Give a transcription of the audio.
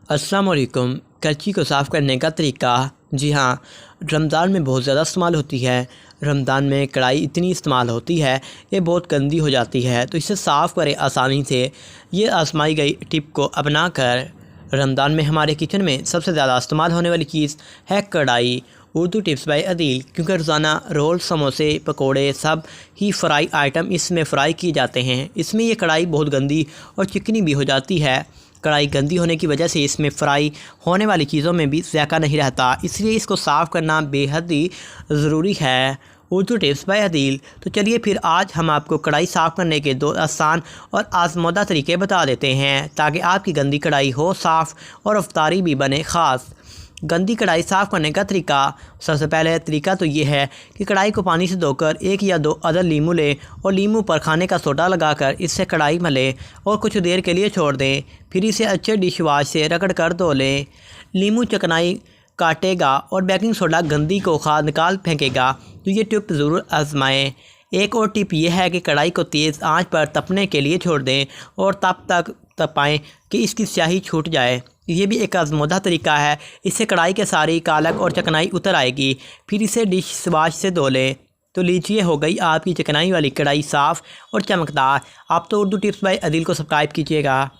अस्सलाम वालेकुम। कच्ची को साफ़ करने का तरीका। जी हाँ, रमज़ान में बहुत ज़्यादा इस्तेमाल होती है। रमज़ान में कढ़ाई इतनी इस्तेमाल होती है, ये बहुत गंदी हो जाती है, तो इसे साफ़ करें आसानी से। ये आजमाई गई टिप को अपना कर रमज़ान में हमारे किचन में सबसे ज़्यादा इस्तेमाल होने वाली चीज़ है कढ़ाई। उर्दू टिप्स बाय अदील, क्योंकि रोज़ाना रोल, समोसे, पकोड़े सब ही फ्राई आइटम इसमें फ़्राई किए जाते हैं। इसमें ये कढ़ाई बहुत गंदी और चिकनी भी हो जाती है। कढ़ाई गंदी होने की वजह से इसमें फ्राई होने वाली चीज़ों में भी ज़ायका नहीं रहता, इसलिए इसको साफ़ करना बेहद ही ज़रूरी है। Urdu tips by Adeel. तो चलिए फिर आज हम आपको कढ़ाई साफ़ करने के 2 आसान और आज़मूदा तरीके बता देते हैं, ताकि आपकी गंदी कढ़ाई हो साफ़ और अफ्तारी भी बने ख़ास। गंदी कढ़ाई साफ़ करने का तरीका। सबसे पहले तरीका तो ये है कि कढ़ाई को पानी से धोकर 1 या 2 अदद लीमू लें और लीमू पर खाने का सोडा लगाकर इससे कढ़ाई मलें और कुछ देर के लिए छोड़ दें। फिर इसे अच्छे डिश वाश से रगड़ कर धो लें। लीमू चिकनाई काटेगा और बेकिंग सोडा गंदी को निकाल फेंकेगा, तो ये टिप ज़रूर आजमाएं। एक और टिप यह है कि कढ़ाई को तेज़ आंच पर तपने के लिए छोड़ दें और तब तक तपाएं कि इसकी स्याही छूट जाए। ये भी एक आज़मूदा तरीका है, इससे कढ़ाई के सारी कालक और चिकनाई उतर आएगी। फिर इसे डिश वाश से धो लें। तो लीजिए, हो गई आपकी चिकनाई वाली कढ़ाई साफ़ और चमकदार। आप तो उर्दू टिप्स बाय अदील को सब्सक्राइब कीजिएगा।